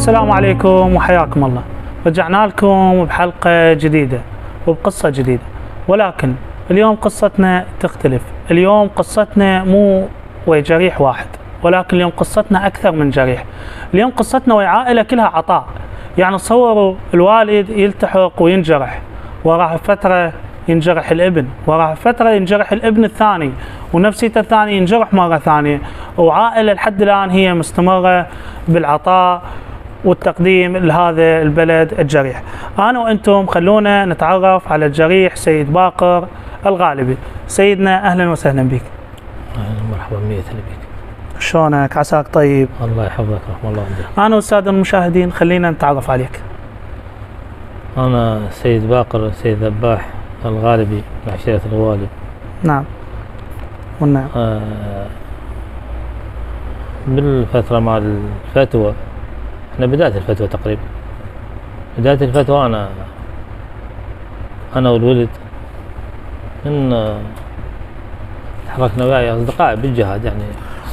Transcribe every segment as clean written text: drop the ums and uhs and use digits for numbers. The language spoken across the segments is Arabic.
السلام عليكم وحياكم الله. رجعنا لكم بحلقة جديدة وبقصة جديدة، ولكن اليوم قصتنا تختلف. اليوم قصتنا مو ويا جريح واحد، ولكن اليوم قصتنا أكثر من جريح. اليوم قصتنا ويا عائلة كلها عطاء. يعني تصوروا الوالد يلتحق وينجرح، وراح فترة ينجرح الابن، وراح فترة ينجرح الابن الثاني، ونفسيته الثاني ينجرح مرة ثانية، وعائلة لحد الآن هي مستمرة بالعطاء والتقديم لهذا البلد الجريح. أنا وأنتم خلونا نتعرف على الجريح سيد باقر الغالبي. سيدنا أهلا وسهلا بك. أهلا مرحبا، مية هلا بك. شلونك؟ عساك طيب؟ الله يحفظك، رحمة الله عندك. أنا والسادة المشاهدين خلينا نتعرف عليك. أنا سيد باقر سيد ذباح الغالبي من عشيرة الغوالب. نعم والنعم. بالفترة مع الفتوى، احنا بداية الفتوى تقريبا، بداية الفتوى أنا والولد من تحركنا وياي أصدقائي بالجهاد يعني.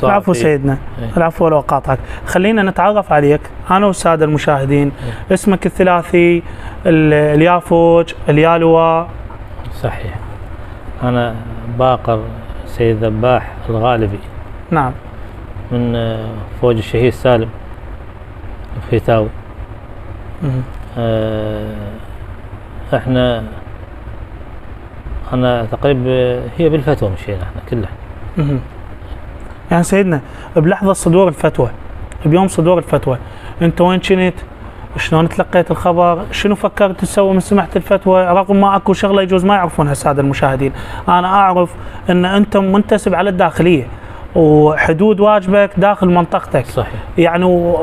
العفو سيدنا، العفو ولو قاطعك. خلينا نتعرف عليك أنا والسادة المشاهدين. اسمك الثلاثي، اليافوج، اليالوا. صحيح، أنا باقر سيد ذباح الغالبي. نعم. من فوج الشهيد سالم الفتاوي. احنا أنا تقريبا هي بالفتوى مشينا احنا كلها. يعني سيدنا بلحظة صدور الفتوى، بيوم صدور الفتوى، انت وين كنت؟ شلون تلقيت الخبر؟ شنو فكرت تسوي من سمعت الفتوى؟ رغم ما اكو شغله يجوز ما يعرفونها الساده المشاهدين، انا اعرف ان انت منتسب على الداخليه وحدود واجبك داخل منطقتك. صحيح. يعني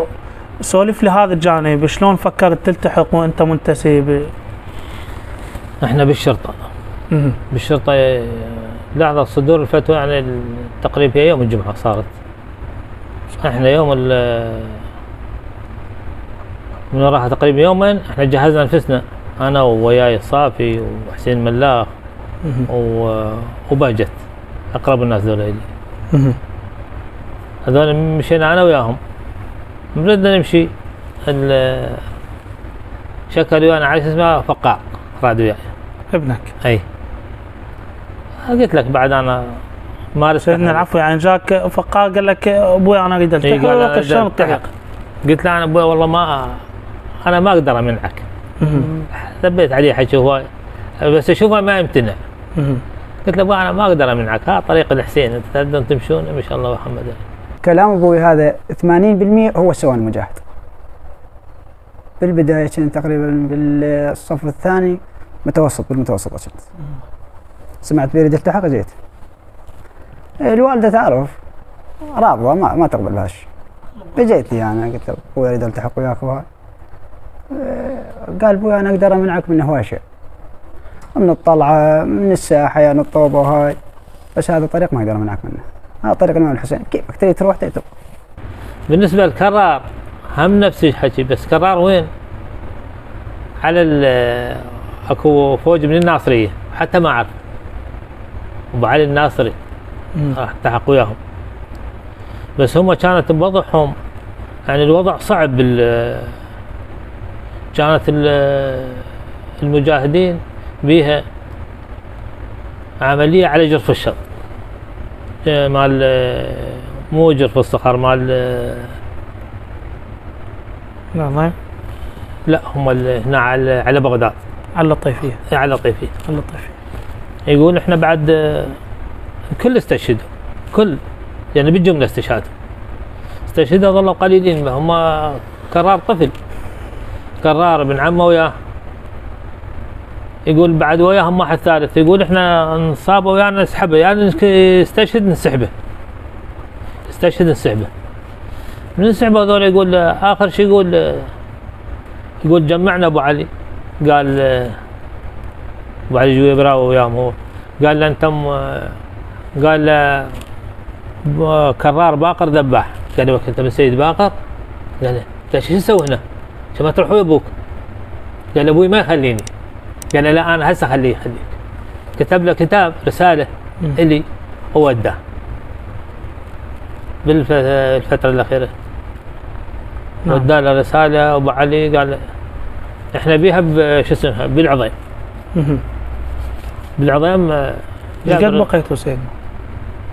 سولف لي هذا الجانب، شلون فكرت تلتحق وانت منتسب؟ احنا بالشرطه. بالشرطه لحظه صدور الفتوى، يعني تقريبا يوم الجمعه صارت. احنا يوم من وراها تقريبا يومين احنا جهزنا انفسنا، انا وياي صافي وحسين ملاخ وباجت اقرب الناس ذولا لي. هذول مشينا انا وياهم، بدنا نمشي شكلوا انا على اسمه فقاع راد وياي ابنك. اي قلت لك بعد انا مارس سيدنا العفو، يعني جاك فقاع قال لك ابوي انا اريد التحق، ولا شلون التحق؟ قلت له انا ابوي والله انا ما اقدر امنعك. ثبيت عليه حكي هواي بس اشوفه ما يمتنع. قلت له ابوي انا ما اقدر امنعك، ها طريق الحسين انت تقدرون تمشون ما شاء الله محمد. كلام ابوي هذا 80% هو سوى المجاهد. بالبدايه كنت تقريبا بالصف الثاني بالمتوسط كنت. سمعت بيريد التحق جيت. الوالده تعرف راضيه ما تقبل بهالشيء. فجيت لي انا قلت له ابوي اريد التحق وياك وهاي. قال ابوي انا اقدر امنعك من هواي شيء، من الطلعه من الساحه يعني الطوبه وهاي، بس هذا الطريق ما اقدر امنعك منه، هذا طريق الامام الحسين كيفك تريد تروح تروح. بالنسبه للكرار هم نفس الحكي، بس كرار وين؟ على اكو فوج من الناصريه حتى ما اعرف، ابو علي الناصري راح التحق وياهم، بس هم كانت بوضعهم يعني الوضع صعب. كانت المجاهدين بيها عمليه على جرف الشط، مال مو جرف الصخر، مال لا هم هنا على بغداد، على الطيفيه. على الطيفيه. يقول احنا بعد كل استشهدوا، كل يعني بالجمله استشهدوا ظلوا قليلين. هم كرار طفل، كرار ابن عمه وياه، يقول بعد وياهم واحد ثالث، يقول احنا نصابه ويانا نسحبه، يعني استشهد نسحبه، من نسحبه هذول. يقول اخر شيء يقول جمعنا ابو علي، قال ابو علي جويبراوي وياهم هو، قال له انتم، قال له كرار باقر ذباح، قال له انت من سيد باقر؟ قال له شو نسوي هنا؟ شو ما تروحوا ابوك؟ قال ابوي ما يخليني. قال له لا انا هسه خليك. كتب له كتاب رساله الي ووداه. بالفترة الأخيرة نعم. وداله رساله ابو علي قال احنا بيها شو اسمها بالعظيم. مهم. بالعظيم ايش قد بقيتوا سيدنا؟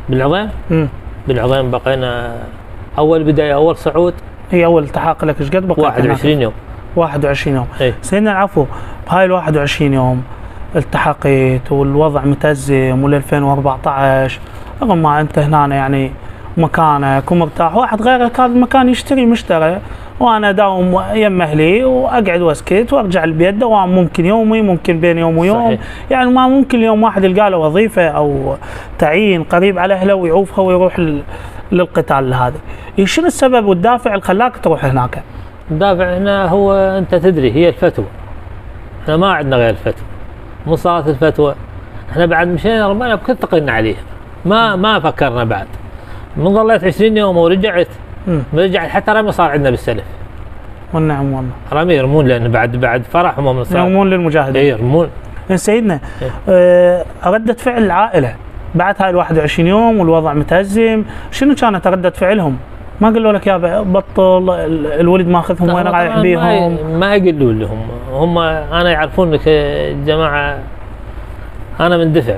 بالعظيم مم. بالعظيم بقينا اول بدايه اول صعود هي اول التحاق لك ايش قد بقيت؟ 21 يوم. 21 يوم. اي سيدنا العفو، بهاي ال 21 يوم التحقت والوضع متأزم وال 2014 رغم ما انت هنا يعني مكانك ومرتاح، واحد غيرك هذا المكان يشتري مشترى، وانا داوم يم اهلي واقعد واسكت وارجع البيت دوام، ممكن يومي ممكن بين يوم ويوم. صحيح. يعني ما ممكن اليوم واحد يلقى له وظيفه او تعيين قريب على اهله ويعوفها ويروح للقتال هذا. شنو السبب والدافع اللي خلاك تروح هناك؟ الدافع هنا هو انت تدري هي الفتوى. احنا ما عندنا غير الفتوى. مو صارت الفتوى احنا بعد مشينا ربنا بكل ثقلنا عليها. ما فكرنا بعد. من ظليت 20 يوم ورجعت رجعت حتى رمي صار عندنا بالسلف. والنعم والله. رمي يرمون لان بعد فرحهم من صار. يرمون للمجاهدين. اي يرمون. سيدنا ردة فعل العائلة بعد هاي ال 21 يوم والوضع متأزم، شنو كانت ردة فعلهم؟ ما قالوا لك يا بطل الولد ماخذهم وين رايح بيهم؟ ما يقولوا لهم هم انا يعرفون لك الجماعه انا مندفع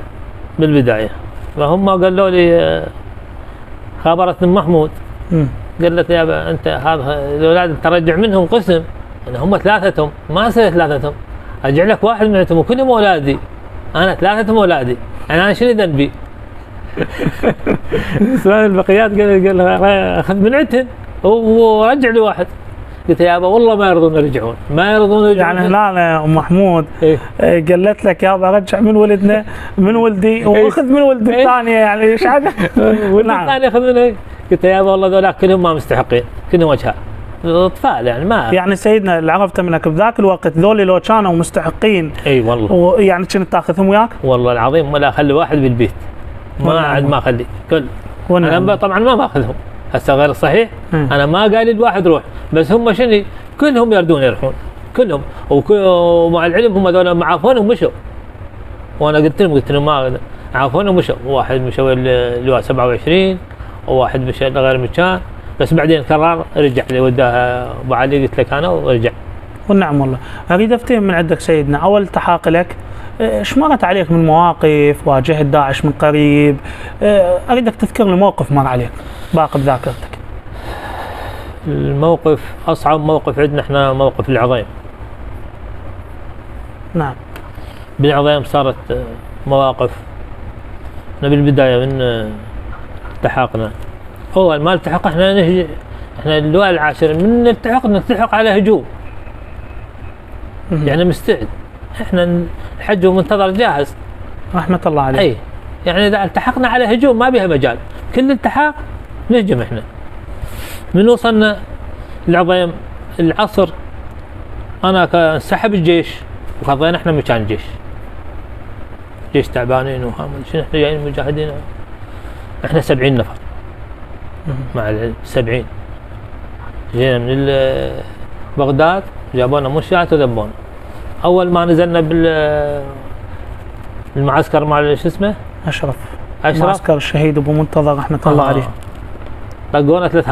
بالبدايه، فهم قالوا لي خابرتني محمود قال لك يا انت هذا الاولاد ترجع منهم قسم ان هم ثلاثتهم ما يصير ثلاثتهم، ارجع لك واحد منهم وكلهم اولادي، انا ثلاثتهم اولادي، يعني انا شنو ذنبي؟ سؤال البقيات قال اخذ من عندهن ورجع لي واحد. قلت يا ابا والله ما يرضون يرجعون، ما يرضون يرجعون. يعني هنا ام محمود إيه؟ قالت لك يا ابا رجع من ولدنا من ولدي واخذ من ولد الثانيه، يعني ايش عاد؟ ولد الثاني ياخذ منه. قلت يا ابا والله ذولاك كلهم ما مستحقين، كلهم وجهاء اطفال يعني ما يعني سيدنا اللي عرفته منك بذاك الوقت ذولي لو كانوا مستحقين اي والله ويعني كنت تاخذهم وياك؟ والله العظيم ولا اخلي واحد بالبيت، ما عاد ما اخلي كل. انا طبعا ما باخذهم هسه غير صحيح. انا ما قال الواحد روح، بس هم شنو كلهم يردون يروحون كلهم، ومع العلم هم ذولا معافونهم مشوا، وانا قلت لهم ما عافونهم مشوا، واحد مشوا اللواء 27 وواحد مشى لغير مكان، بس بعدين قرر رجع لي وداها ابو علي قلت لك انا ورجع. والنعم والله. اريد افتهم من عندك سيدنا، اول التحاق لك ايش مرت عليك من مواقف؟ واجهت داعش من قريب؟ اريدك تذكر لي موقف مر عليك باقي بذاكرتك. الموقف اصعب موقف عندنا احنا موقف العظيم. نعم. بالعظيم صارت مواقف. احنا بالبدايه من التحاقنا اول ما التحق احنا نهجي، احنا اللواء العاشر من نلتحق على هجوم. يعني مستعد، احنا الحج ومنتظر جاهز. رحمة الله عليك. اي يعني اذا التحقنا على هجوم ما بها مجال، كل التحاق نهجم احنا. من وصلنا العظيم العصر انا انسحب الجيش وخذينا احنا مكان الجيش. جيش تعبانين وهامل شنو احنا جايين مجاهدين، احنا 70 نفر مع العلم 70 جينا من بغداد جابونا منشآت وذبونا. اول ما نزلنا بالمعسكر مع شو اسمه اشرف معسكر الشهيد ابو منتظر رحمه الله عليه، طقونا 3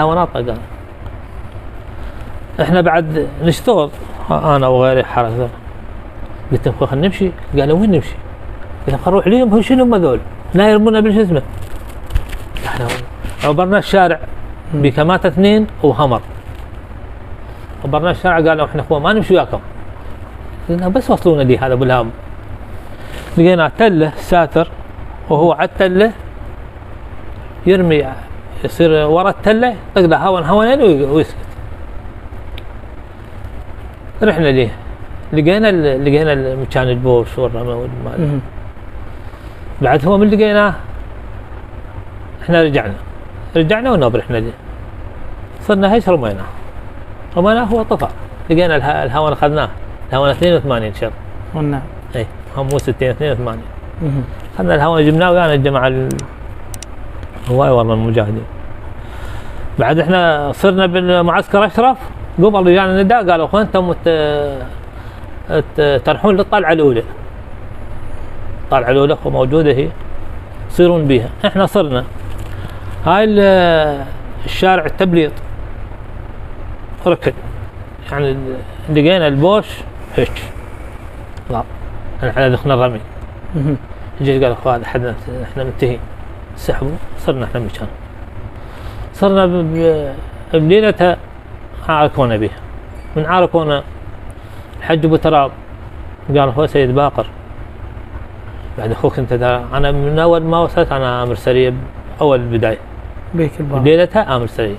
هاونات طقونا. احنا بعد نشتغل انا وغيري حرس، قلت لهم خلينا نمشي، قالوا وين نمشي؟ قلت لهم نروح لهم شنو هم ذول؟ لا يرمونا بالشو اسمه. احنا عبرنا الشارع بكماتة 2 وهمر، عبرنا الشارع قالوا احنا اخوان ما نمشي وياكم، قلنا بس وصلونا لي هذا بالهام. لقينا تله ساتر وهو على التله يرمي، يصير ورا التله طق له هونين ويسكت. رحنا ليه لقينا المكان البوش والرمى والمال. بعد هو من لقيناه احنا رجعنا ونوب رحنا ليه، صرنا هيش رميناه هو طفى. لقينا الهون اخذناه، الهون 82 شر. والنعم. اي هم مو 60 82. اخذنا الهون جبناه ويانا الجماعه هواي والله المجاهدين. بعد احنا صرنا بالمعسكر اشرف، قبل ويانا نداء قالوا اخوان انتم تروحون للطلعه الاولى. الطلعه الاولى موجوده هي، تصيرون بيها. احنا صرنا هاي الشارع التبليط ركد، يعني لقينا البوش هيك لا احنا دخلنا الرمي. جيت قال اخوان احنا منتهي، سحبوا صرنا احنا مكان، صرنا بليلتها عاركونا بها. من عاركونا الحج ابو تراب قال هو سيد باقر بعد اخوك انت انا من اول ما وصلت انا امر سريه اول بدايه بيك الباب ليلتها امر سريه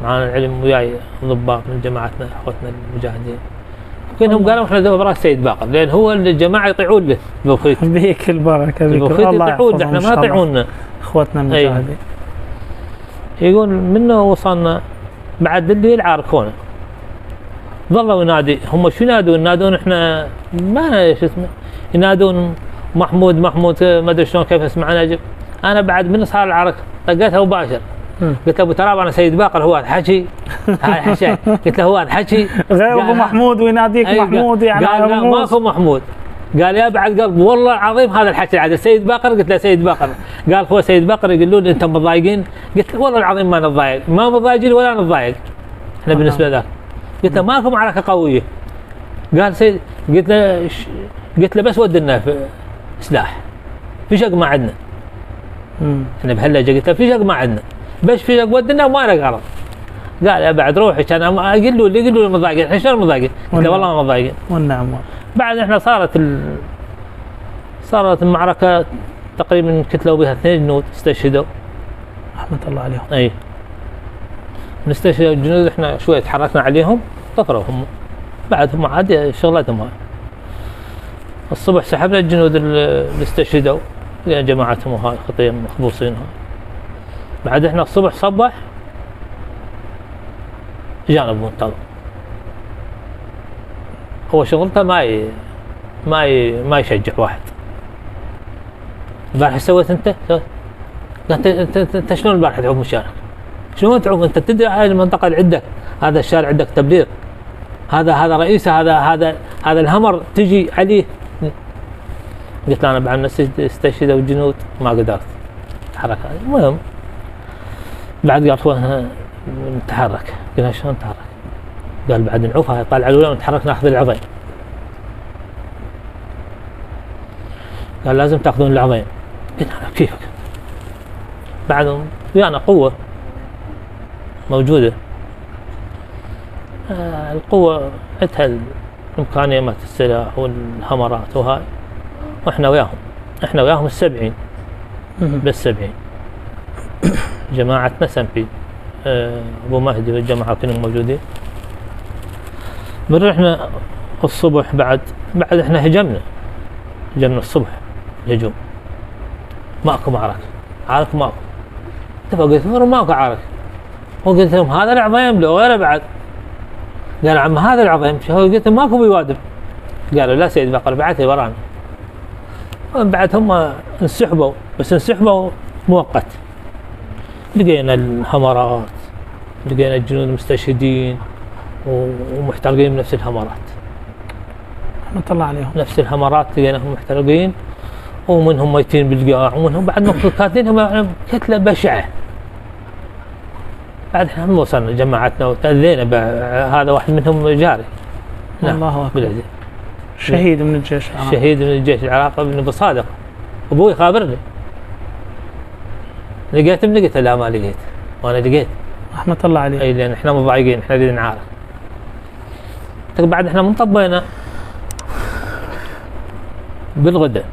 معنا العلم وياي ضباط من جماعتنا اخوتنا المجاهدين كلهم قالوا احنا براس سيد باقر لان هو الجماعه يطيعون له بوخيت بيك البركه بيك الله يطيعون احنا ما يطيعوننا اخوتنا المجاهدين. يقول منه وصلنا بعد الليل عاركونا ظلوا ينادي هم شو ينادون احنا ما شو اسمه ينادون محمود ما ادري شلون كيف اسمعنا. انا بعد من صار العرك طقيتها مباشر قلت له ابو تراب انا سيد باقر هو هذا حكي قلت له هو هذا حكي غير ابو محمود ويناديك محمود يعني قال لا ماكو محمود. قال يا بعد قلب والله العظيم هذا الحكي العادي سيد باقر. قلت له سيد باقر. قال هو سيد باقر يقولون لي انتم متضايقين. قلت له والله العظيم ما نتضايق ما متضايقين ولا نتضايق احنا بالنسبه ذاك. قلت له ماكو معركه قويه. قال سيد قلت له بس ودنا في سلاح في شق ما عندنا احنا بهاللهجه. قلت له في شق ما عندنا بس في شق ودنا وما لك غرض. قال يا بعد روحي كان اقول له متضايقين احنا شلون متضايقين؟ قلت له والله ما متضايقين. والنعم. بعد احنا صارت المعركه تقريبا كتلوا بها 2 جنود استشهدوا رحمه الله عليهم. اي من استشهدوا الجنود احنا شويه تحركنا عليهم طفروا هم بعد هم عاد شغلتهم هاي. الصبح سحبنا الجنود اللي استشهدوا لان جماعتهم هاي خطير مخبوصين هاي. بعد احنا الصبح صبح جانا بمنتظر هو شغلته ما يشجع واحد. البارحه سويت انت؟ قلت انت شلون البارحه تعوم مشانك؟ شلون تعوم انت تدري هاي المنطقه اللي عندك هذا الشارع عندك تبليغ هذا رئيسه هذا الهمر تجي عليه. قلت له انا بعد ما استشهدوا الجنود ما قدرت اتحرك. المهم بعد قال هو نتحرك. قلنا شلون نتحرك؟ قال بعد نعوفها طالع الاولى ونتحرك ناخذ العظيم. قال لازم تاخذون العظيم. قلنا كيفك؟ بعد ويانا قوه موجوده القوه عندها الامكانيه مالت السلاح والهمرات وهاي واحنا وياهم 70 بس 70 جماعتنا سمبي ابو مهدي والجماعه كلهم موجودين. رحنا الصبح بعد احنا هجمنا الصبح الهجوم ماكو معركه عارف ماكو. قلت ماكو عارك وقلت لهم هذا العظيم لو غيره بعد. قال عم هذا العظيم قلت ماكو بيوادم. قالوا لا سيد باقر بعثي ورانا. بعد هم انسحبوا مؤقت. لقينا الهمرات لقينا الجنود المستشهدين ومحترقين بنفس الهمرات رحمة الله عليهم. نفس الهمرات لقيناهم محترقين ومنهم ميتين بالقاع ومنهم بعد ما كاتلينهم كتله بشعه. بعد احنا هم وصلنا جماعتنا وتأذينا هذا واحد منهم جاري. الله اكبر. شهيد من الجيش العراقي. شهيد من الجيش العراقي ابن ابو صادق. ابوي خابرني. لقيت لا ما لقيت وانا لقيت. رحمة الله عليه. اي لان احنا مضايقين احنا نريد نعارك. بعد احنا منطبينا بالغداء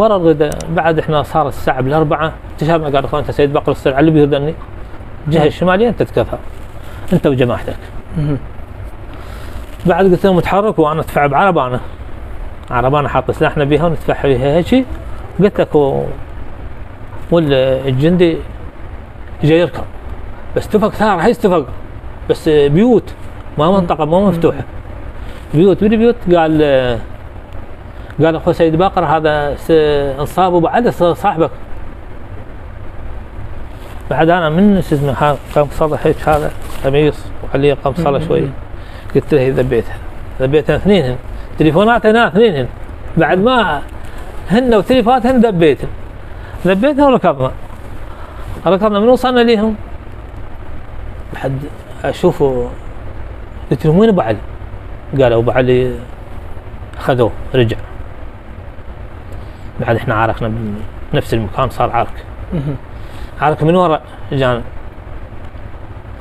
ورا الغداء بعد احنا صار الساعه 4 انتشرنا قال اخوان انت سيد باقر السرعه اللي بيردني الجهه الشماليه انت تكفى انت وجماعتك. بعد قلت لهم تحركوا وانا ادفع بعربانه حاط سلاحنا بيها وندفع فيها هيك. قلت لك والجندي جاي يركض بس تفق ثار هي استفق بس بيوت ما منطقه ما مفتوحه بيوت. قال اخو سيد باقر هذا انصاب وبعد صاحبك. بعد انا من اسمه قمصله هيك هذا قميص وعليه قمصله شوي. قلت له ذبيتها اثنين تليفوناتنا اثنين بعد ما هن وتليفوناتهن ذبيتها وركضنا من وصلنا ليهم حد اشوفه، قلت لهم وين ابو علي؟ قالوا ابو علي اخذوه رجع. بعد احنا عاركنا بنفس المكان، صار عارك عارك من وراء جانا،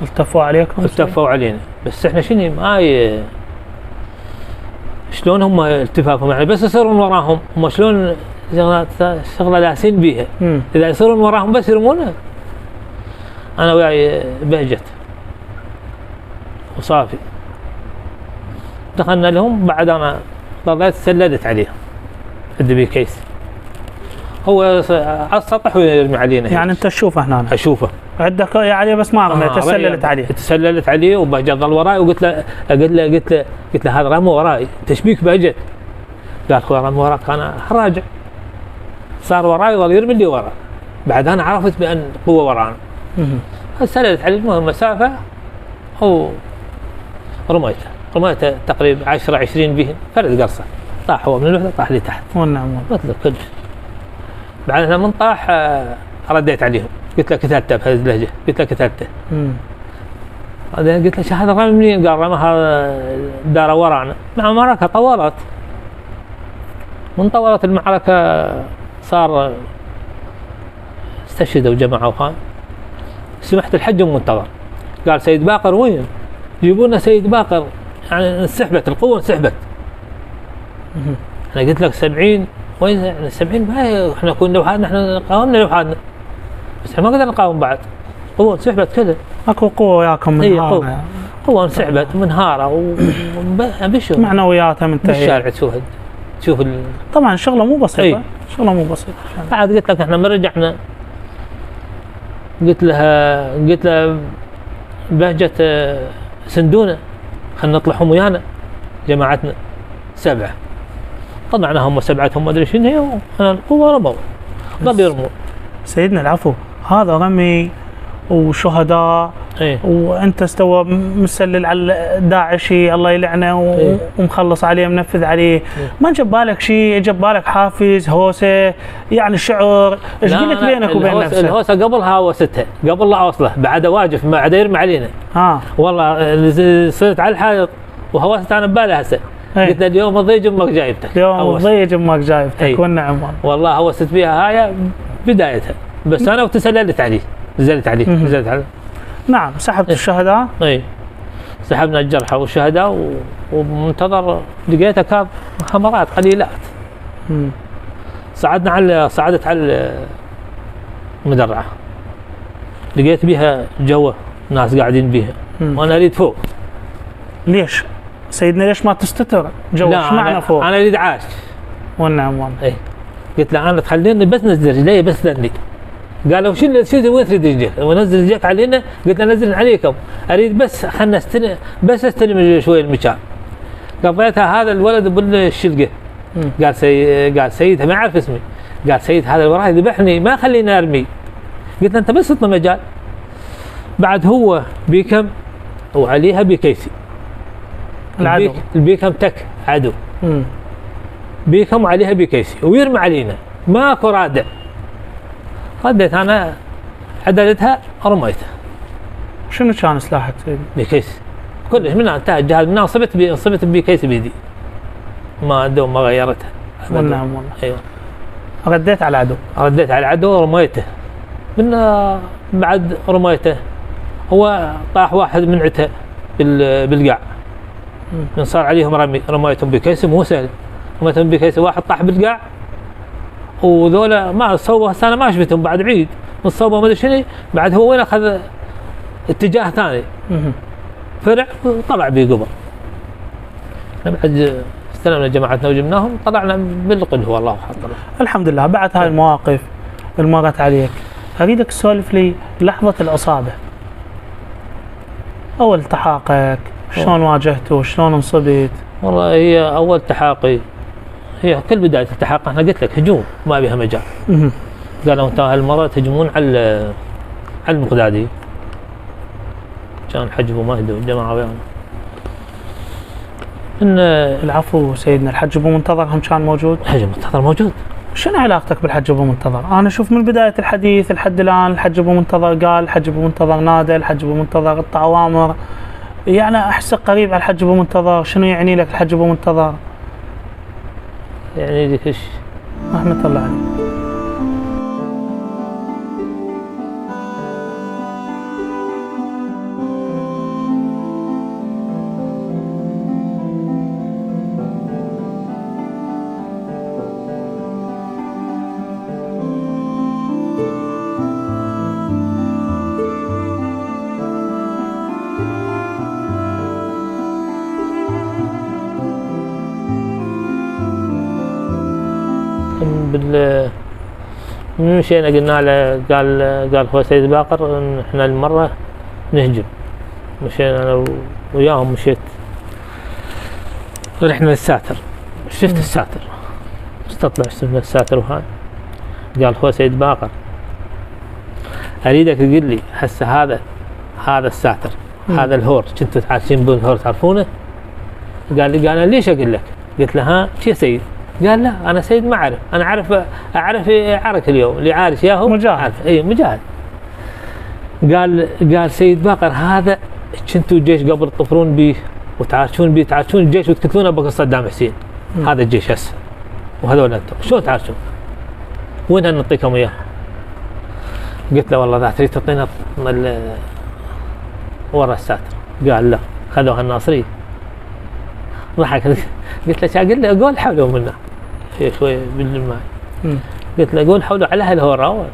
التفوا عليكم؟ التفوا علينا، بس احنا شنو شلون هم التفافهم يعني، بس يصيرون وراهم هم شلون شغله لاسين بيها. اذا يصيرون وراهم بس يرمونها. انا وياي بهجت وصافي دخلنا لهم، بعد انا ضليت سلدت عليهم ادبي كيس، هو على السطح ويرمي علينا. يعني انت تشوفه هنا؟ اشوفه عندك عليه بس ما رميت، تسللت عليه. تسللت عليه وبهجت ظل وراي، وقلت له قلت له هذا رمى وراي تشبيك بهجت. قال اخوي رمى وراك، انا راجع. صار وراي وظل يرمي اللي ورا. بعد انا عرفت بان قوه ورانا. سللت عليه المهم مسافه رميته تقريبا 10 20 به، فرد قرصه طاح هو من الوحده، طاح لي تحت. والنعم مثل كلش. بعد لما طاح رديت عليهم، قلت له كتلته بهذه اللهجه، قلت له كتلته. قلت له شو هذا رمي منين؟ قال رمى هذا دار ورانا. مع المعركه طولت، من طولت المعركه صار استشهدوا جماعه وخان. سمحت الحج منتظر، قال سيد باقر وين؟ جيبوا لنا سيد باقر. يعني انسحبت القوه، انسحبت. انا قلت لك 70 وين يعني 70 ما احنا كنا لوحدنا، احنا قاومنا لوحدنا بس احنا ما قدرنا نقاوم بعد. قوه انسحبت كذا. اكو قوه وياكم منهاره. قوه انسحبت منهاره وبشو معنوياتها منتهيه. بالشارع تشوف طبعا شغله مو بسيطه. شغله مو بسيطه. بعد قلت لك احنا ما رجعنا، قلت له بهجة سندونا خلينا نطلع هم ويانا جماعتنا 7. طلعنا هم 7 ما ادري شنو هي، انا القوه رموا ضل يرموا. سيدنا العفو، هذا رمي وشهداء. وانت استوى مسلل على داعشي الله يلعنه ومخلص عليه منفذ عليه. ما جاب بالك شيء؟ جاب بالك حافز هوسه يعني شعور؟ ايش قلت بينك وبين نفسك؟ الهوسه قبلها هوستها، قبل لا اوصله بعد واقف ما عاد يرمي علينا. والله صرت على الحائط وهوست انا ببالي هسه. قلت له اليوم الضيج امك جايبتك. اليوم الضيج امك جايبتك. والنعم والله هوست فيها هاي بدايتها، بس انا وتسللت عليه، نزلت عليه. نعم. سحبت الشهداء؟ سحبنا الجرحى والشهداء ومنتظر. لقيتها كان خمرات قليلات. صعدت على المدرعه، لقيت بها جوه ناس قاعدين بها وانا اريد فوق. ليش سيدنا؟ ليش ما تستتر جوه؟ ايش معنى فوق؟ انا اريد عاش. والنعم والله. قلت له انا تخليني بس نزل رجلي بس ذني. قالوا شو وين تريد رجليك؟ ونزل رجليك علينا. قلت له نزل عليكم، اريد بس خلنا استلم شوي المكان. قضيتها هذا الولد بالشلقه. قال سيد ما يعرف اسمي. قال سيد هذا اللي وراي ذبحني ما خليني ارمي. قلت له انت بس اطلع مجال. بعد هو بيكم وعليها بكيسي العدو. البيكم تك عدو. بيكم وعليها بكيسي ويرمي علينا ماكو رادع. رديت انا عدلتها رميتها. شنو كان سلاحك سيدي؟ بكيس كلش من انتهى الجهاز من صبت بكيس بيدي ما غيرتها. والنعم والله. ايوه. رديت على العدو ورميته. من بعد رميته هو طاح واحد من عته بالقاع. من صار عليهم رميتهم بكيس مو سهل. رميتهم بكيس واحد طاح بالقاع وذولا ما صوبوا. هسه انا ما شفتهم بعد عيد من صوبوا ما ادري شنو. بعد هو وين اخذ اتجاه ثاني فرع وطلع بيه قبر. بعد استلمنا جماعتنا وجبناهم طلعنا بالقل هو الله حاضر. الحمد لله. بعد هاي المواقف اللي مرت عليك اريدك تسولف لي لحظه الاصابه. اول التحاقك شلون واجهته؟ شلون انصبت؟ والله هي اول تحاقي هي كل بدايه التحاق انا قلت لك هجوم ما بيها مجال. قالوا انت هالمره تهجمون على المقدادي. كان حجب وما هدوا الجماعه ويانا. العفو سيدنا، الحج ابو منتظر هم كان موجود؟ الحج منتظر موجود شنو علاقتك بالحج ابو منتظر؟ انا اشوف من بدايه الحديث لحد الان الحج ابو منتظر قال، الحج ابو منتظر نادى، الحج ابو منتظر قطع اوامر، يعني احسك قريب على الحج ابو منتظر، شنو يعني لك الحج ابو منتظر؟ يعني ذيك رحمه الله عليه. من مشينا قلنا له، قال هو سيد باقر ان احنا المره نهجم. مشينا انا وياهم، مشيت رحنا للساتر، شفت الساتر، استطلع شفنا الساتر وهاي. قال هو سيد باقر اريدك تقول لي هسه هذا الساتر، هذا الهور كنتوا عارفين بالهور تعرفونه؟ قال لي انا ليش اقول لك؟ قلت له ها شي سيد؟ قال لا انا سيد ما اعرف، انا اعرف عرك اليوم اللي عارف ياهو مجاهد. اي مجاهد. قال سيد باقر هذا كنتوا الجيش قبل تطفرون به وتعارشون به، تعارشون الجيش وتقتلونه بقى صدام حسين. هذا الجيش هسه وهذول انتم شلون تعارشون؟ وين نعطيكم اياه؟ قلت له والله اذا تريد تعطينا ورا الساتر. قال لا خذوها الناصريه. ضحك. قلت له اقول له قول حولوا منا شوي بالماء. قلت له قول حولوا على هالهوره.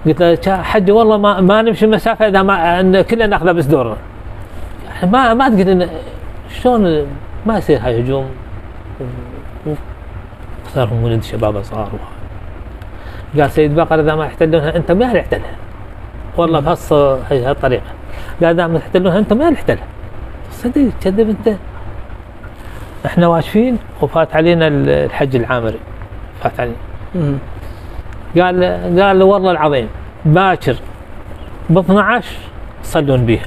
قلت له حجي والله ما نمشي المسافه اذا ما كلنا ناخذها بس دورنا. ما تقول لنا شلون ما يصير هاي هجوم، اكثرهم ولد شباب صغار. قال سيد باقر اذا ما يحتلونها انت ما يحتلها، والله بهالطريقه. قال اذا ما تحتلونها انت ما يحتلها. صدق كذب انت. احنا واقفين وفات علينا الحج العامري، فات علينا. قال والله العظيم باكر ب 12 تصلون بيها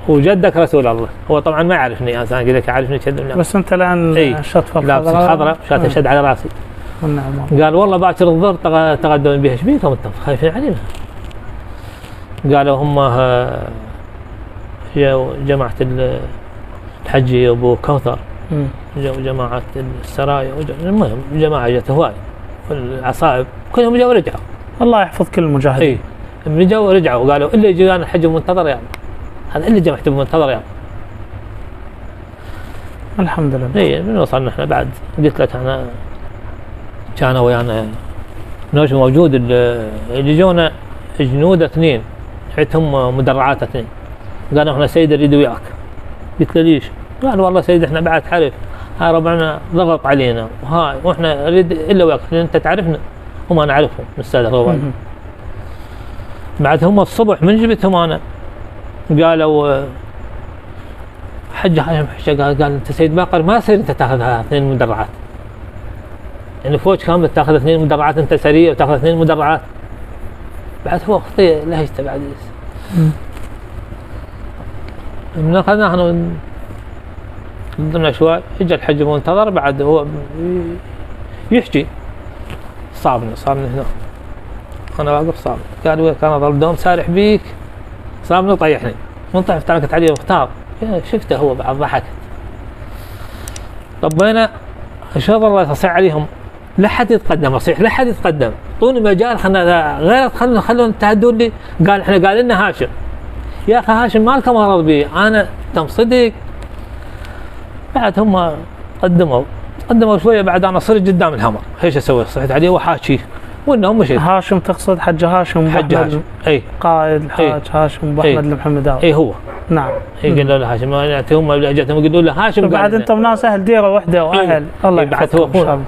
وجدك رسول الله. هو طبعا ما يعرفني، انا قلت لك يعرفني كذب. بس انت الان شطفه الخضراء شات شد على راسي. قال والله باكر الظهر تغدون بها. ايش بيكم انتم خايفين علينا؟ قالوا هم هي جماعه الحجي ابو كوثر، جو جماعه السرايا، المهم جماعه جت هواي والعصائب كلهم جاوا ورجعوا. الله يحفظ كل المجاهدين. من جاوا ورجعوا قالوا الا يجي انا الحج منتظر يعني، هذا اللي جمعت منتظر يعني. الحمد لله. من وصلنا احنا بعد قلت لك انا كان ويانا نوش موجود اللي جونا جنود 2 حيتهم مدرعات 2. قالوا احنا سيد نريد وياك. قلت له ليش؟ قال والله سيد احنا بعد تعرف هاي ربعنا ضغط علينا وهاي واحنا نريد الا وياك لان انت تعرفنا وما نعرفهم الاستاذ رواد. بعد هم الصبح من جبتهم انا قالوا حج هاشم حجه قال انت سيد باقر ما يصير انت تاخذ 2 مدرعات، يعني فوج كامل تاخذ 2 مدرعات، انت سريه وتاخذ 2 مدرعات. بعد هو خطي لهجته بعد من اخذنا احنا ضمنا شوي. اجى الحج منتظر بعد هو يحكي صابني هنا انا واقف صابني. قال وياك انا ظل دوم سارح بيك صابني طيحني من طيحت تركت عليه واختار. شفته هو بعد ضحكت. طبينا اشهد الله تصيح عليهم لا حد يتقدم، اصيح لا حد يتقدم، اعطوني مجال خلنا غير خلونا تهدون لي. قال احنا قال لنا هاشم. يا اخي هاشم مالك مرض بي انا تم صدق. بعد هم قدموا شويه بعد انا صرت قدام الهمر ايش اسوي؟ صحيت عليه وحاكي وانهم مشيت. هاشم تقصد حج هاشم؟ حج هاشم اي قائد الحاج هاشم ابو احمد المحمداوي. اي هو نعم. قالوا له هاشم هم لهجتهم يقولوا له هاشم. بعد انتم ناس اهل ديره واحده واهل الله يحفظهم ان شاء الله.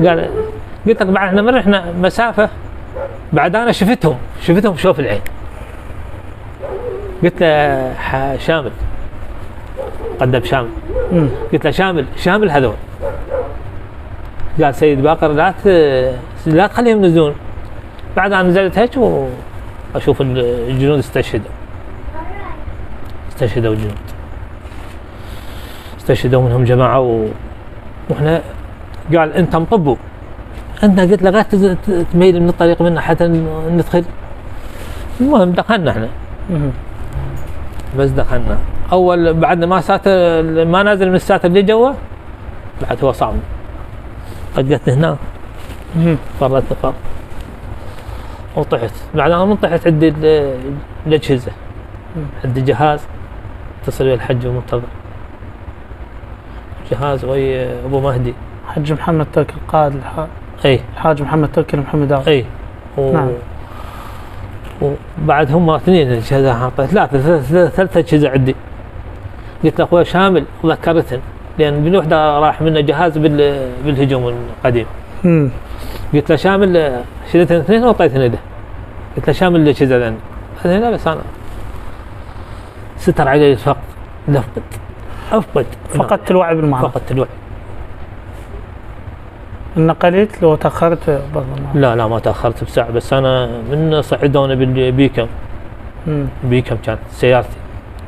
قال قلت لك بعد احنا من رحنا مسافه بعد انا شفتهم شوف العين. قلت له شامل قدم شامل. قلت له شامل هذول. قال سيد باقر لا تخليهم ينزلون. بعد انا نزلت هيك واشوف الجنود استشهدوا الجنود استشهدوا منهم جماعه واحنا قال انتم طبوا انت قلت له غير تميل من الطريق منه حتى ندخل. المهم دخلنا احنا، بس دخلنا اول بعد ما ساتر ما نازل من الساتر اللي جوا، بعد هو صعب طقتني هنا فرت فر وطحت. بعد ما طحت عندي الاجهزه، عندي جهاز اتصل ويا الحج ومنتظر، جهاز ويا ابو مهدي حج محمد تركي القائد اي الحاج محمد تركي المحمد داود. اي نعم. وبعد هم اثنين الاجهزه حاطه ثلاث اجهزه عندي. قلت له اخوي شامل ذكرتهن لان بالوحده راح منه جهاز بالهجوم القديم. قلت له شامل شلتهن اثنين وطيتهن يده. قلت له شامل الاجهزه ذن هنا، بس انا ستر علي الفقد، افقد فقدت الوعي بالمعركه. فقدت الوعي. انقلت لو تاخرت برضه؟ لا ما تاخرت بساعه، بس انا من صعدوني بالبيكم. بيكم كانت سيارتي.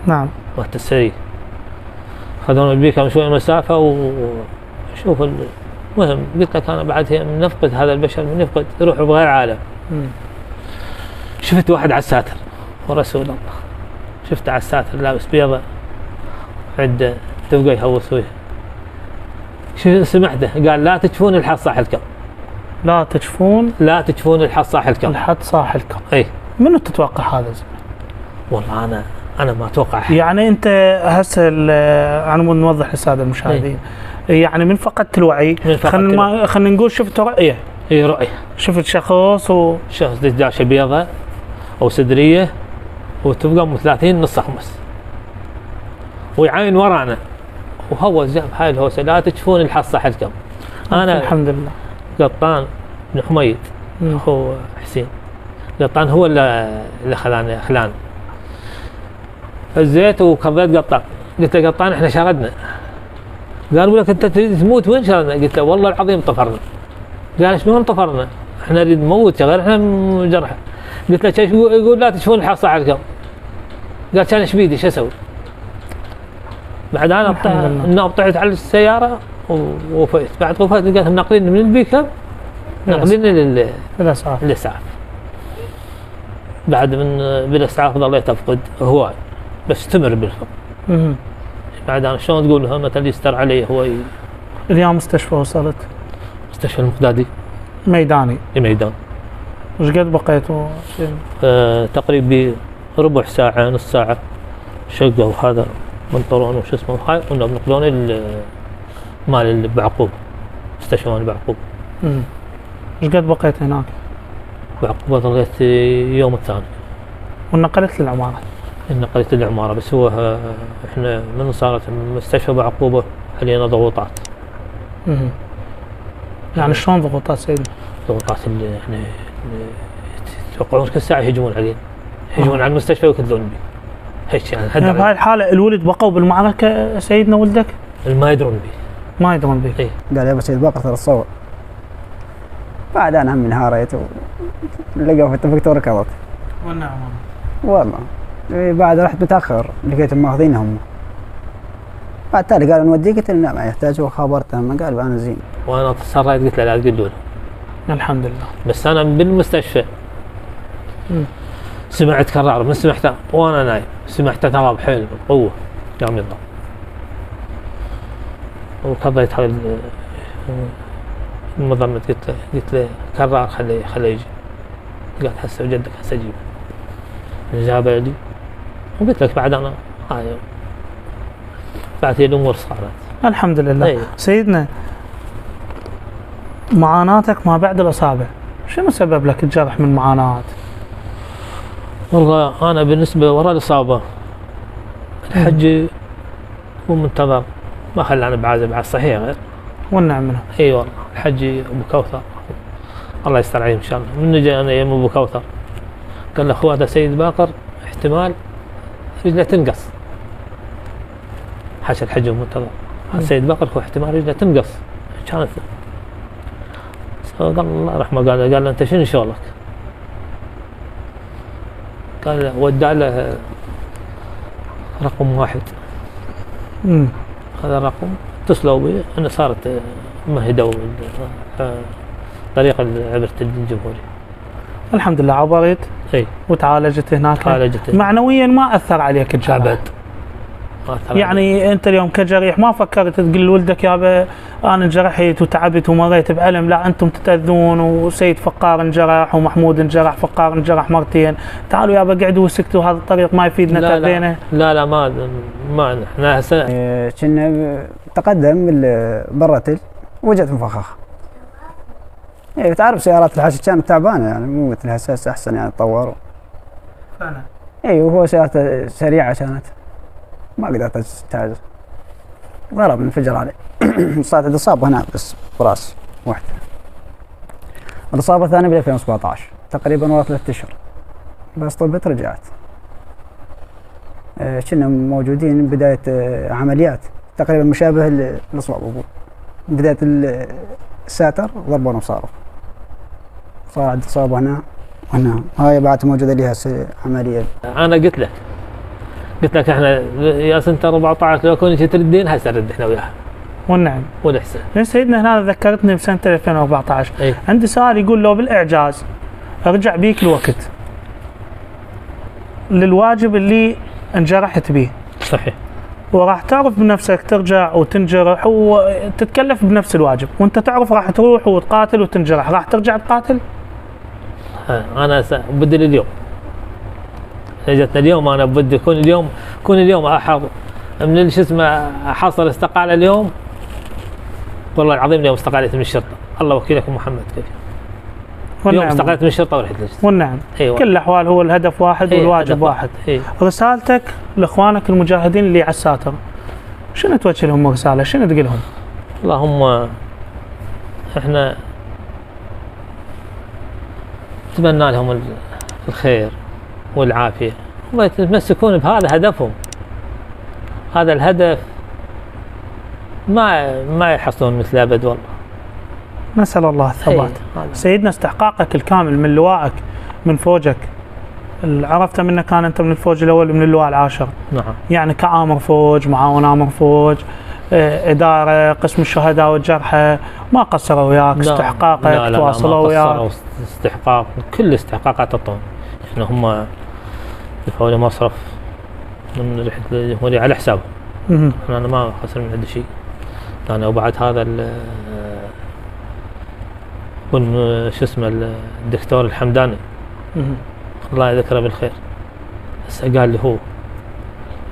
نعم. وقت السري خذوني البيكم شوي مسافه وشوف المهم قلت لك انا بعد من نفقد هذا البشر، من يفقد يروح بغير عالم. شفت واحد على الساتر ورسول الله، شفته على الساتر لابس بيضة عند تبقى يهوس وجهه. سمعته قال لا تجفون الحد صاحلكم. لا تجفون الحد صاحلكم. الحد صاحلكم. اي. منو تتوقع هذا؟ والله انا ما اتوقع حاجة. يعني انت هسه انا نوضح للساده المشاهدين. يعني من فقدت الوعي، خلينا نقول شفت رؤيه. اي رؤيه. شفت شخص شخص دجاجه بيضة او سدريه وتبقى 30 نص خمس ويعاين ورانا وهو جاب هاي الهوسه لا تشوفون الحد صاحلكم. انا الحمد لله قطان بن حميد اخو حسين قطان هو اللي خلاني فزيت وكريت قطان. قلت له قطان احنا شردنا. قالوا لك انت تريد تموت وين شردنا؟ قلت له والله العظيم طفرنا. قال شلون طفرنا؟ احنا نريد نموت غير احنا جرحى. قلت له ايش يقول لا تشوفون الحد صاحلكم. قال كان ايش بيدي شو اسوي؟ بعد انا طحت على السياره ووفيت. بعد وفيت لقيتهم ناقلين من البيكب ناقلين للاسعاف. بعد من بالاسعاف ظليت افقد هواي بس استمر بالفقد. بعد انا شلون تقول لهم مثلا يستر علي هو اليوم مستشفى وصلت؟ مستشفى المقدادي ميداني. ميدان. وش قد بقيتوا؟ تقريبا ربع ساعه نص ساعه شقه وهذا منطرون وش اسمه هاي كنا بنقلون مال بعقوب مستشفى مال بعقوب. ايش قد بقيت هناك؟ بعقوبة ظليت يوم الثاني. ونقلت للعمارة؟ نقلت للعمارة بس هو احنا من صارت مستشفى بعقوبة علينا ضغوطات. يعني شلون ضغوطات سيدي؟ ضغوطات اللي يعني يتوقعون كل ساعة يهجمون علينا. يهجمون على المستشفى ويكذلون بي. هيك يعني بهاي الحالة الولد بقوا بالمعركة سيدنا ولدك؟ ما يدرون بي. ما يدرون بي. إيه؟ قال يا ابو سيد باقر ترى الصور. بعد انا هم انهاريت لقوا في التفكت وركضت. والنعم والله. بعد رحت متاخر لقيتهم ماخذينهم. بعد تالي قالوا نوديك قلت لا ما يحتاج وخابرتهم قال انا زين. وانا تصريت قلت له لا تقول له. الحمد لله. بس انا بالمستشفى سمعت كرار من سمعته وانا نايم سمعته ضرب حيل بقوه قام يضرب وكضيت هاي المضمت قلت له كرار خليه يجي. قال هسه وجدك هسه جيبه. جاب لي وقلت لك بعد انا هاي بعد هي الامور صارت الحمد لله. أيه. سيدنا معاناتك ما بعد الاصابه شنو سبب لك الجرح من معاناه؟ والله انا بالنسبه وراء الاصابه الحج هو منتظر ما خلاني بعازب على الصحيح غير والنعم منه. اي والله الحج ابو كوثر الله يستر عليه ان شاء الله. من جاء انا يم ابو كوثر قال له اخو هذا سيد باقر احتمال رجله تنقص. حاشا الحج منتظر السيد باقر هو احتمال رجله تنقص كانت. قال الله يرحمه قال له انت شنو شغلك؟ قال له ودع له رقم 1. هذا الرقم اتصلوا بي انه صارت مهدوا طريق عبرة الجمهوري. الحمد لله عبرت اي وتعالجت هناك. عالجت معنويا ما اثر عليك الجرح؟ ابد. يعني انت اليوم كجريح ما فكرت تقول لولدك يابا انا انجرحت وتعبت ومريت بألم، لا انتم تتاذون وسيد فقار انجرح ومحمود انجرح، فقار انجرح مرتين، تعالوا يابا قعدوا وسكتوا، هذا الطريق ما يفيدنا تاذينا؟ لا ما احنا هسه كنا تقدم بالرتل وجت مفخخ. ايه تعرف سيارات الحشد كانت تعبانه يعني مو مثل هسه احسن يعني تطوروا. فعلا. اي وهو سيارته سريعه كانت ما قدرت استعجل. ضرب انفجر عليه. صارت اصابه هنا بس براسي واحده. الاصابه الثانيه ب 2017 تقريبا ورا 3 اشهر. بس طبت رجعت. كنا موجودين بدايه عمليات تقريبا مشابه للاصابه ابوه. بدايه الساتر ضربونا بصاروخ. صار عندي اصابه هنا وهنا، هاي بعد موجوده لي هسه عمليه. انا قلت لك احنا يا سنه 14 لو كنت تردين هسه نرد احنا وياها. والنعم. ونحسن. سيدنا هنا ذكرتني بسنه 2014. أي. عندي سؤال يقول لو بالاعجاز ارجع بيك الوقت للواجب اللي انجرحت به. صحيح. وراح تعرف بنفسك ترجع وتنجرح وتتكلف بنفس الواجب، وانت تعرف راح تروح وتقاتل وتنجرح، راح ترجع تقاتل؟ انا بدي اليوم اجتنا اليوم، انا بدي كون اليوم احض من شو اسمه احصل استقاله اليوم. والله العظيم اليوم استقالت من الشرطه، الله وكيلكم محمد كيف. اليوم استقالت من الشرطه ورحت للجسم. والنعم. أيوة. كل الاحوال هو الهدف واحد والواجب واحد. رسالتك لاخوانك المجاهدين اللي على الساتر شنو توجه لهم رساله؟ شنو تقول لهم؟ اللهم احنا نتمنى لهم الخير والعافيه، ويتمسكون بهذا هدفهم. هذا الهدف ما يحصلون مثل ابد والله. نسأل الله الثبات. سيدنا استحقاقك الكامل من لوائك من فوجك، عرفت منك كان انت من الفوج الاول من اللواء العاشر. نعم. يعني كآمر فوج، معاون آمر فوج، إدارة قسم الشهداء والجرحى، ما قصروا وياك. استحقاقك تواصلوا وياك. استحقاق كل استحقاقات الطون. احنا هم دفعوا لي مصرف من رحلة الجمهورية على حسابهم. انا ما خسر من عندي شيء. انا وبعد هذا شو اسمه الدكتور الحمداني الله يذكره بالخير، هسه قال لي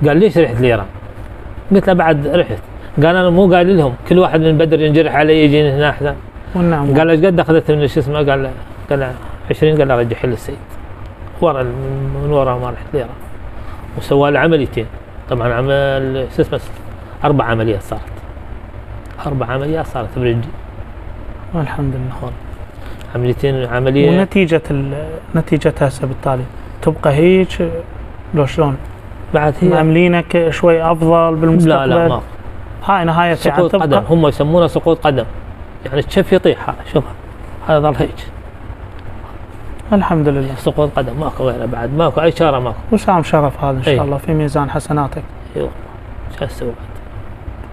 قال ليش رحت لإيران؟ قلت له بعد رحت. قال انا مو قايل لهم كل واحد من بدر ينجرح علي يجيني هنا احسن. والنعم. قال ايش قد اخذت من شو اسمه؟ قال 20. قال له رجعها للسيد ورا من ورا ما رحت لإيران. وسوى له عمليتين طبعا، عمل شو اسمه 4 عمليات صارت. 4 عمليات صارت برجلي. الحمد لله. عملية. ونتيجتها هسه بالتالي تبقى هيك لو شلون؟ بعد هي معاملينك شوي افضل بالمستقبل؟ لا ما هاي نهاية سقوط قدم، هم يسمونه سقوط قدم، يعني الشف يطيح. شوف هذا ظل هيك. الحمد لله. سقوط قدم ماكو غيره، بعد ماكو اي شاره ماكو. وسام شرف هذا ان شاء الله في ميزان حسناتك. اي والله. شو اسوي؟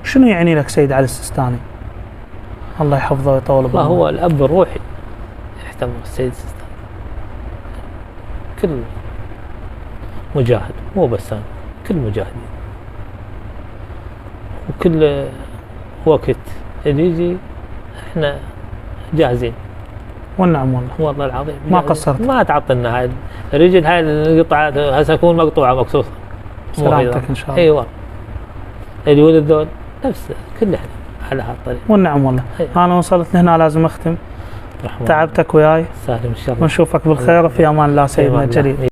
شنو يعني لك سيد علي السيستاني؟ الله يحفظه ويطول بعمره. هو الاب الروحي يحترم السيد السيستاني. كل مجاهد مو بس انا، كل مجاهدين وكل وقت اللي يجي احنا جاهزين. والنعم والله. والله العظيم ما قصرت. ما تعطلنا هاي الرجل، هاي القطعه هسه تكون مقطوعه مقصوصه. سلامتك ان شاء الله. ايوه. اللي ولد ذول نفس كل احنا على هالطريق. والنعم والله. انا وصلت لهنا لازم اختم. تعبتك وياي. سالم ان شاء الله. ونشوفك بالخير وفي امان الله سيدنا الجليل.